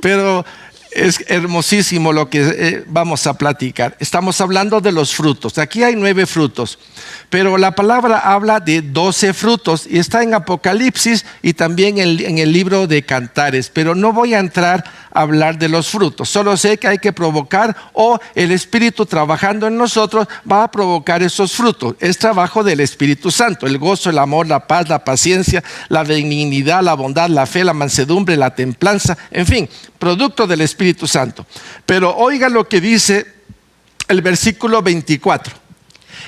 Pero es hermosísimo lo que vamos a platicar. Estamos hablando de los frutos. Aquí hay 9 frutos, pero la palabra habla de 12 frutos, y está en Apocalipsis y también en el libro de Cantares. Pero no voy a entrar a hablar de los frutos. Solo sé que hay que provocar, o el Espíritu trabajando en nosotros va a provocar esos frutos. Es trabajo del Espíritu Santo: el gozo, el amor, la paz, la paciencia, la benignidad, la bondad, la fe, la mansedumbre, la templanza, en fin, producto del Espíritu Santo. Pero oiga lo que dice el versículo 24.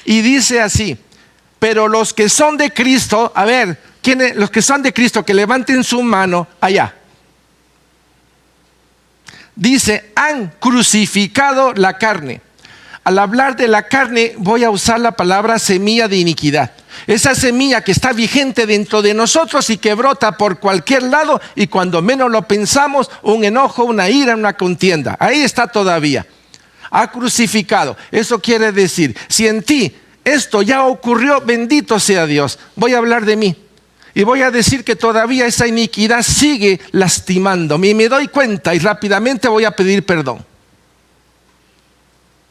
Y dice así: pero los que son de Cristo, a ver, ¿quiénes? Los que son de Cristo, que levanten su mano allá. dice, han crucificado la carne. Al hablar de la carne voy a usar la palabra semilla de iniquidad. Esa semilla que está vigente dentro de nosotros y que brota por cualquier lado y cuando menos lo pensamos, un enojo, una ira, una contienda. Ahí está todavía. Ha crucificado. Eso quiere decir, si en ti esto ya ocurrió, bendito sea Dios. Voy a hablar de mí. Y voy a decir que todavía esa iniquidad sigue lastimándome. Y me doy cuenta y rápidamente voy a pedir perdón.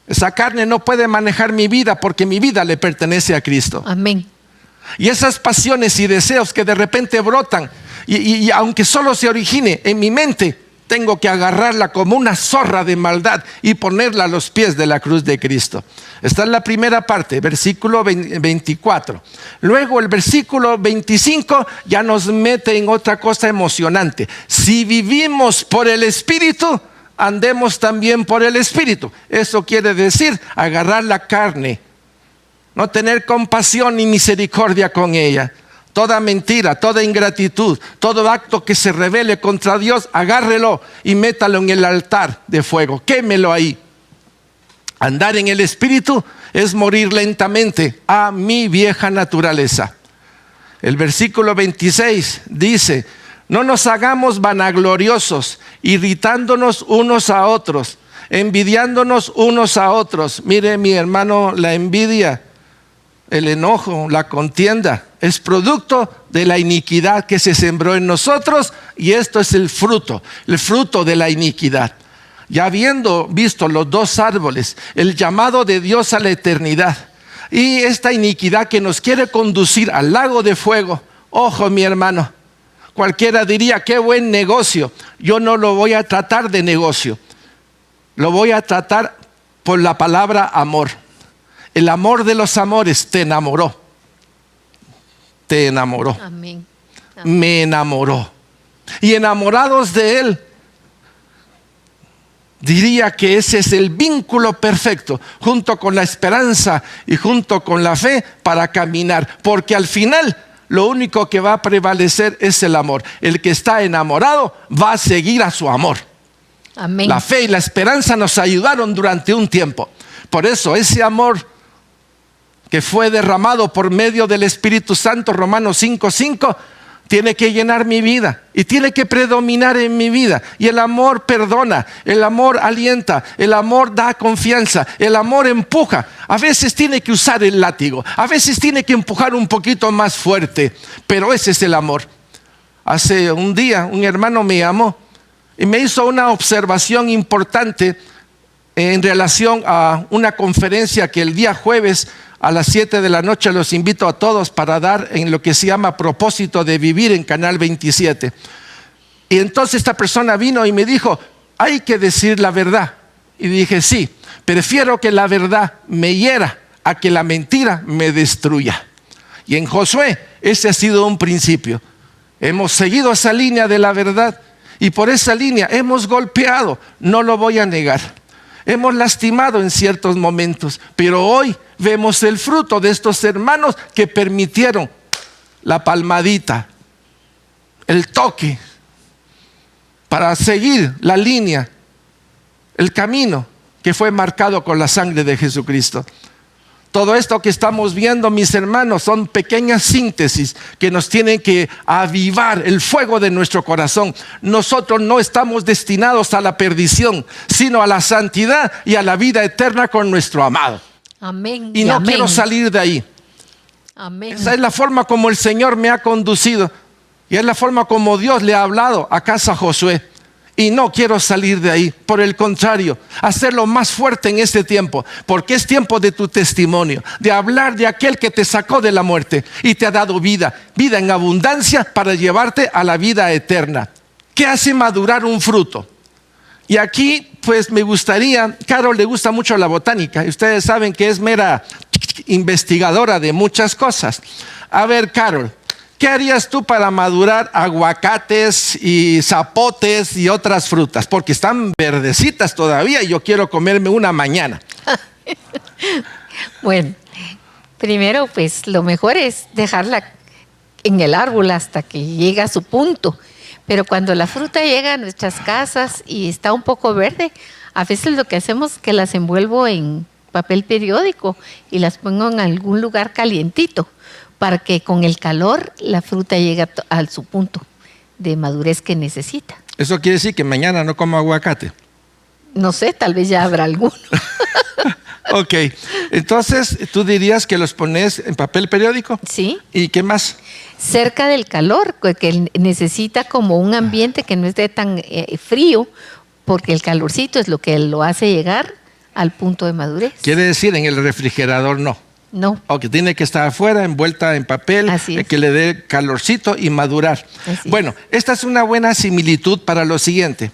Esa carne no puede manejar mi vida porque mi vida le pertenece a Cristo. Amén. Y esas pasiones y deseos que de repente brotan, y aunque solo se origine en mi mente, tengo que agarrarla como una zorra de maldad y ponerla a los pies de la cruz de Cristo. Esta es la primera parte, versículo 24. Luego el versículo 25 ya nos mete en otra cosa emocionante. Si vivimos por el Espíritu, andemos también por el Espíritu. Eso quiere decir agarrar la carne, no tener compasión ni misericordia con ella. Toda mentira, toda ingratitud, todo acto que se rebele contra Dios, agárrelo y métalo en el altar de fuego, quémelo ahí. Andar en el Espíritu es morir lentamente a mi vieja naturaleza. El versículo 26 dice, no nos hagamos vanagloriosos, irritándonos unos a otros, envidiándonos unos a otros. Mire, mi hermano, la envidia, el enojo, la contienda, es producto de la iniquidad que se sembró en nosotros, y esto es el fruto de la iniquidad. Ya habiendo visto los dos árboles, el llamado de Dios a la eternidad y esta iniquidad que nos quiere conducir al lago de fuego, ojo, mi hermano, cualquiera diría, qué buen negocio. Yo no lo voy a tratar de negocio, lo voy a tratar por la palabra amor. El amor de los amores te enamoró. Te enamoró. Amén. Amén. Me enamoró. Y enamorados de Él, diría que ese es el vínculo perfecto, junto con la esperanza y junto con la fe para caminar. Porque al final, lo único que va a prevalecer es el amor. El que está enamorado va a seguir a su amor. Amén. La fe y la esperanza nos ayudaron durante un tiempo. Por eso ese amor que fue derramado por medio del Espíritu Santo, Romanos 5:5, tiene que llenar mi vida y tiene que predominar en mi vida. Y el amor perdona, el amor alienta, el amor da confianza, el amor empuja. A veces tiene que usar el látigo, a veces tiene que empujar un poquito más fuerte, pero ese es el amor. Hace un día un hermano me llamó y me hizo una observación importante en relación a una conferencia que el día jueves a las 7 de la noche los invito a todos para dar en lo que se llama Propósito de Vivir en Canal 27. Y entonces esta persona vino y me dijo, hay que decir la verdad. Y dije, sí, prefiero que la verdad me hiera a que la mentira me destruya. Y en Josué ese ha sido un principio. Hemos seguido esa línea de la verdad y por esa línea hemos golpeado, no lo voy a negar. Hemos lastimado en ciertos momentos, pero hoy vemos el fruto de estos hermanos que permitieron la palmadita, el toque, para seguir la línea, el camino que fue marcado con la sangre de Jesucristo. Todo esto que estamos viendo, mis hermanos, son pequeñas síntesis que nos tienen que avivar el fuego de nuestro corazón. Nosotros no estamos destinados a la perdición, sino a la santidad y a la vida eterna con nuestro amado. Amén. Y no amén. quiero salir de ahí. Amén. Esa es la forma como el Señor me ha conducido y es la forma como Dios le ha hablado a casa Josué. Y no quiero salir de ahí, por el contrario, hacerlo más fuerte en este tiempo, porque es tiempo de tu testimonio, de hablar de aquel que te sacó de la muerte y te ha dado vida, vida en abundancia para llevarte a la vida eterna. ¿Qué hace madurar un fruto? Y aquí pues me gustaría, Carol le gusta mucho la botánica y ustedes saben que es mera investigadora de muchas cosas. A ver, Carol, ¿qué harías tú para madurar aguacates y zapotes y otras frutas? Porque están verdecitas todavía y yo quiero comerme una mañana. Bueno, primero pues lo mejor es dejarla en el árbol hasta que llegue a su punto. Pero cuando la fruta llega a nuestras casas y está un poco verde, a veces lo que hacemos es que las envuelvo en papel periódico y las pongo en algún lugar calientito para que con el calor la fruta llegue a su punto de madurez que necesita. Eso quiere decir que mañana no como aguacate. No sé, tal vez ya habrá alguno. Ok, entonces tú dirías que los pones en papel periódico. Sí. ¿Y qué más? Cerca del calor, que necesita como un ambiente que no esté tan frío, porque el calorcito es lo que lo hace llegar al punto de madurez. Quiere decir en el refrigerador no. No. Ok, tiene que estar afuera, envuelta en papel, que le dé calorcito y madurar. Bueno, esta es una buena similitud para lo siguiente.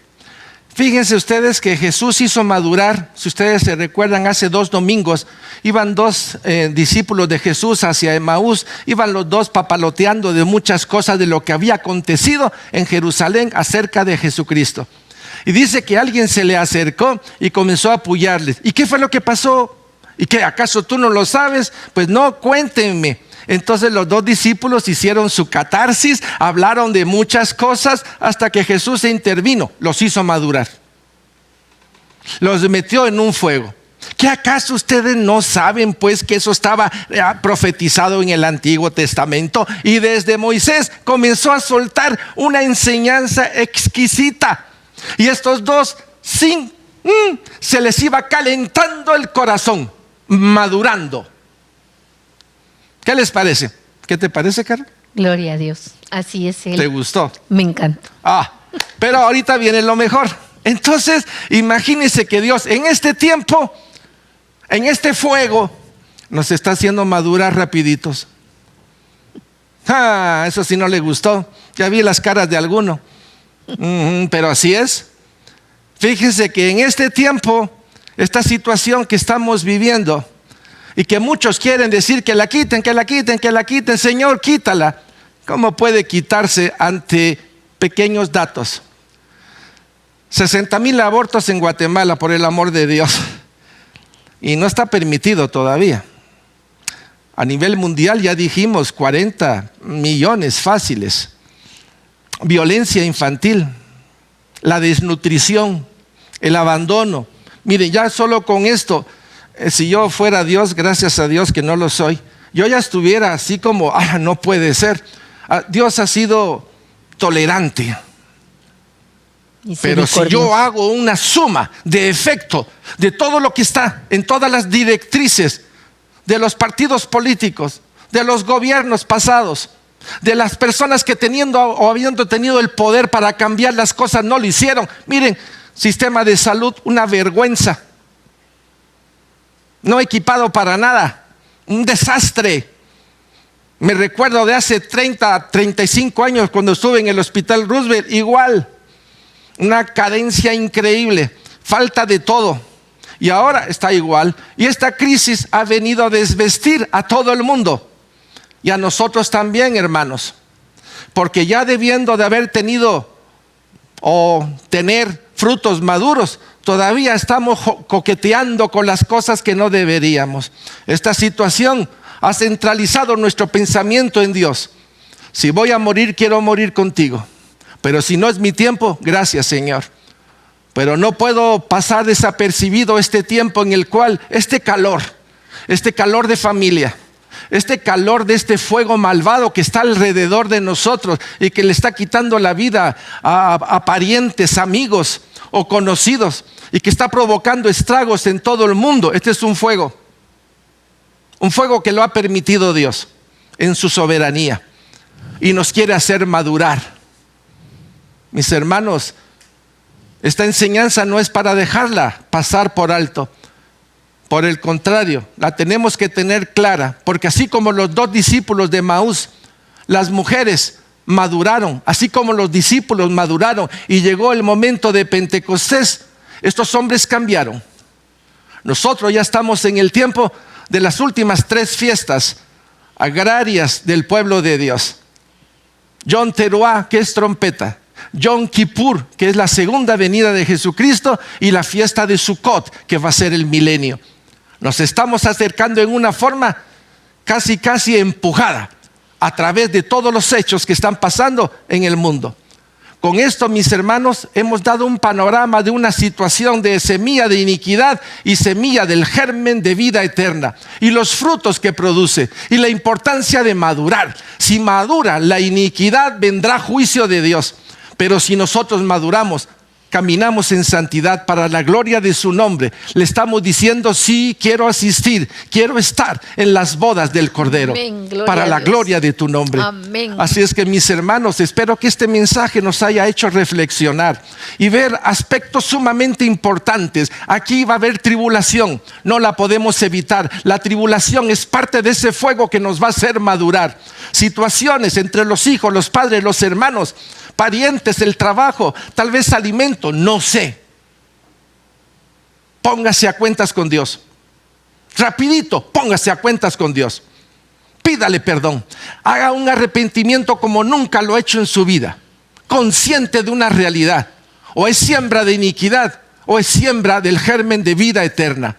Fíjense ustedes que Jesús hizo madurar, si ustedes se recuerdan, hace 2 domingos, iban 2 discípulos de Jesús hacia Emaús, iban los 2 papaloteando de muchas cosas de lo que había acontecido en Jerusalén acerca de Jesucristo. Y dice que alguien se le acercó y comenzó a apoyarles. ¿Y qué fue lo que pasó? ¿Y qué, acaso tú no lo sabes? Pues no, cuéntenme. Entonces los 2 discípulos hicieron su catarsis, hablaron de muchas cosas hasta que Jesús se intervino, los hizo madurar. Los metió en un fuego. ¿Qué acaso ustedes no saben pues que eso estaba profetizado en el Antiguo Testamento? Y desde Moisés comenzó a soltar una enseñanza exquisita. Y estos 2 se les iba calentando el corazón, madurando. ¿Qué les parece? ¿Qué te parece, Carol? Gloria a Dios. Así es él. ¿Te gustó? Me encanta. Pero ahorita viene lo mejor. Entonces, imagínense que Dios en este tiempo, en este fuego, nos está haciendo madurar rapiditos. Eso sí no le gustó. Ya vi las caras de alguno. Pero así es. Fíjense que en este tiempo, esta situación que estamos viviendo, y que muchos quieren decir que la quiten, que la quiten, que la quiten. Señor, quítala. ¿Cómo puede quitarse ante pequeños datos? 60,000 abortos en Guatemala, por el amor de Dios. Y no está permitido todavía. A nivel mundial ya dijimos 40 millones fáciles. Violencia infantil, la desnutrición, el abandono. Miren, ya solo con esto, si yo fuera Dios, gracias a Dios que no lo soy, yo ya estuviera así como, no puede ser. Dios ha sido tolerante. Pero si yo hago una suma de efecto de todo lo que está en todas las directrices de los partidos políticos, de los gobiernos pasados, de las personas que teniendo o habiendo tenido el poder para cambiar las cosas no lo hicieron. Miren, sistema de salud, una vergüenza. No equipado para nada, un desastre. Me recuerdo de hace 30, 35 años cuando estuve en el Hospital Roosevelt, igual, una carencia increíble, falta de todo. Y ahora está igual. Y esta crisis ha venido a desvestir a todo el mundo. Y a nosotros también, hermanos. Porque ya debiendo de haber tenido o tener frutos maduros, todavía estamos coqueteando con las cosas que no deberíamos. Esta situación ha centralizado nuestro pensamiento en Dios. Si voy a morir, quiero morir contigo. Pero si no es mi tiempo, gracias, Señor. Pero no puedo pasar desapercibido este tiempo en el cual este calor de familia, este calor de este fuego malvado que está alrededor de nosotros y que le está quitando la vida a parientes, amigos o conocidos, y que está provocando estragos en todo el mundo. Este es un fuego que lo ha permitido Dios en su soberanía y nos quiere hacer madurar. Mis hermanos, esta enseñanza no es para dejarla pasar por alto. Por el contrario, la tenemos que tener clara, porque así como los 2 discípulos de Emaús, las mujeres maduraron, así como los discípulos maduraron y llegó el momento de Pentecostés, estos hombres cambiaron. Nosotros ya estamos en el tiempo de las últimas 3 fiestas agrarias del pueblo de Dios. Yom Teruah, que es trompeta. Yom Kippur, que es la segunda venida de Jesucristo, y la fiesta de Sukkot, que va a ser el milenio. Nos estamos acercando en una forma casi empujada a través de todos los hechos que están pasando en el mundo. Con esto, mis hermanos, hemos dado un panorama de una situación de semilla de iniquidad y semilla del germen de vida eterna, y los frutos que produce, y la importancia de madurar. Si madura la iniquidad, vendrá juicio de Dios. Pero si nosotros maduramos, caminamos en santidad para la gloria de su nombre, le estamos diciendo: sí, quiero asistir, quiero estar en las bodas del Cordero. Amén, para la gloria de tu nombre. Amén. Así es que, mis hermanos, espero que este mensaje nos haya hecho reflexionar y ver aspectos sumamente importantes. Aquí va a haber tribulación, no la podemos evitar. La tribulación es parte de ese fuego que nos va a hacer madurar. Situaciones entre los hijos, los padres, los hermanos, parientes, el trabajo, tal vez alimento, no sé. Póngase a cuentas con Dios. Rapidito, póngase a cuentas con Dios. Pídale perdón. Haga un arrepentimiento como nunca lo ha hecho en su vida. Consciente de una realidad. O es siembra de iniquidad, o es siembra del germen de vida eterna.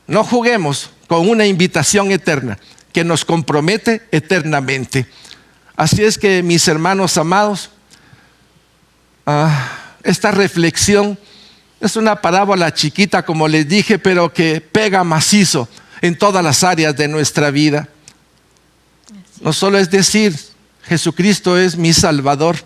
No juguemos con una invitación eterna que nos compromete eternamente. Así es que, mis hermanos amados, esta reflexión es una parábola chiquita, como les dije, pero que pega macizo en todas las áreas de nuestra vida. No solo es decir: Jesucristo es mi Salvador,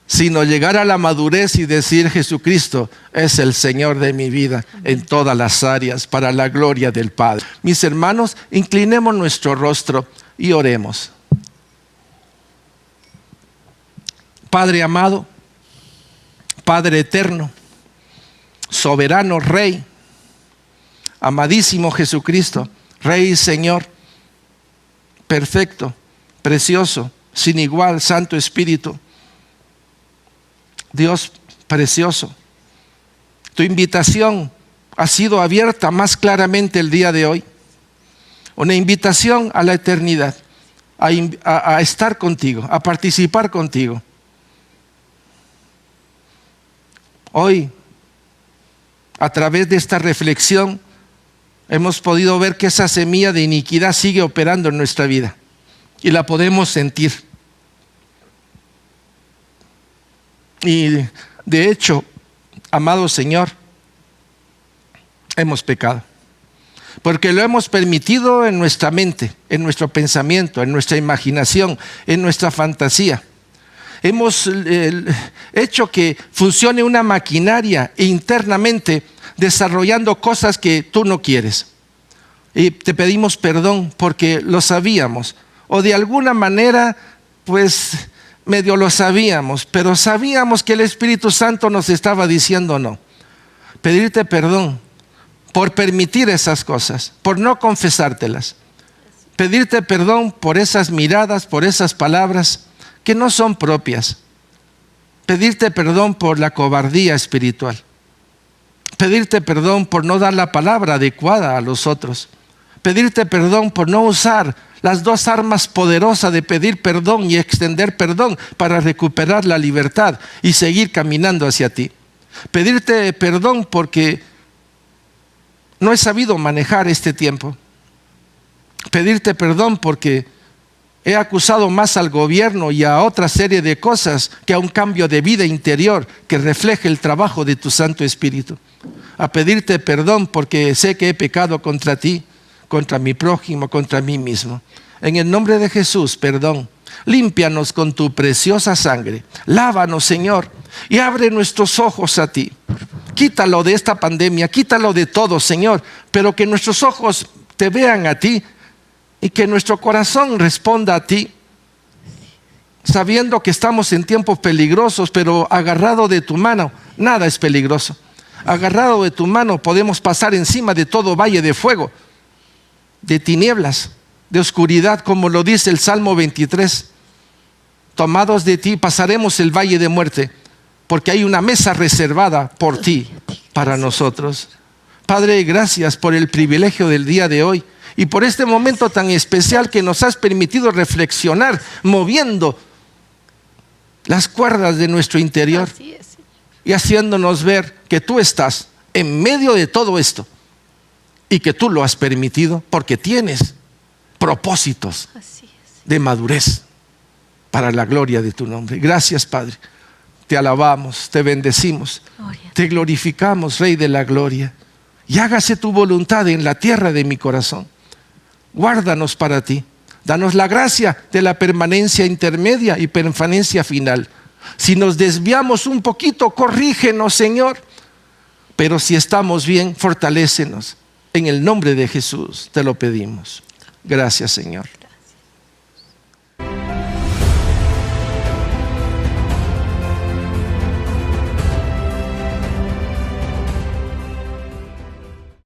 sino llegar a la madurez y decir: Jesucristo es el Señor de mi vida en todas las áreas, para la gloria del Padre. Mis hermanos, inclinemos nuestro rostro y oremos. Padre amado, Padre eterno, soberano Rey, amadísimo Jesucristo, Rey y Señor, perfecto, precioso, sin igual, Santo Espíritu, Dios precioso, tu invitación ha sido abierta más claramente el día de hoy. Una invitación a la eternidad, a estar contigo, a participar contigo. Hoy, a través de esta reflexión, hemos podido ver que esa semilla de iniquidad sigue operando en nuestra vida y la podemos sentir. Y de hecho, amado Señor, hemos pecado, porque lo hemos permitido en nuestra mente, en nuestro pensamiento, en nuestra imaginación, en nuestra fantasía. Hemos hecho que funcione una maquinaria internamente, desarrollando cosas que tú no quieres. Y te pedimos perdón porque lo sabíamos, o de alguna manera, pues medio lo sabíamos, pero sabíamos que el Espíritu Santo nos estaba diciendo no. Pedirte perdón por permitir esas cosas, por no confesártelas. Pedirte perdón por esas miradas, por esas palabras que no son propias. Pedirte perdón por la cobardía espiritual. Pedirte perdón por no dar la palabra adecuada a los otros. Pedirte perdón por no usar las dos armas poderosas de pedir perdón y extender perdón para recuperar la libertad y seguir caminando hacia ti. Pedirte perdón porque no he sabido manejar este tiempo. Pedirte perdón porque he acusado más al gobierno y a otra serie de cosas que a un cambio de vida interior que refleje el trabajo de tu Santo Espíritu. A pedirte perdón porque sé que he pecado contra ti, contra mi prójimo, contra mí mismo. En el nombre de Jesús, perdón. Límpianos con tu preciosa sangre. Lávanos, Señor, y abre nuestros ojos a ti. Quítalo de esta pandemia, quítalo de todo, Señor, pero que nuestros ojos te vean a ti y que nuestro corazón responda a ti, sabiendo que estamos en tiempos peligrosos, pero agarrado de tu mano, nada es peligroso. Agarrado de tu mano podemos pasar encima de todo valle de fuego, de tinieblas, de oscuridad, como lo dice el Salmo 23. Tomados de ti pasaremos el valle de muerte, porque hay una mesa reservada por ti para nosotros. Padre, gracias por el privilegio del día de hoy y por este momento tan especial que nos has permitido reflexionar, moviendo las cuerdas de nuestro interior y haciéndonos ver que tú estás en medio de todo esto y que tú lo has permitido porque tienes propósitos de madurez. para la gloria de tu nombre. Gracias, Padre. Te alabamos, te bendecimos, te glorificamos, Rey de la gloria. Y hágase tu voluntad en la tierra de mi corazón. Guárdanos para ti. Danos la gracia de la permanencia intermedia y permanencia final. Si nos desviamos un poquito, corrígenos, Señor. Pero si estamos bien, fortalécenos. En el nombre de Jesús te lo pedimos. Gracias, Señor.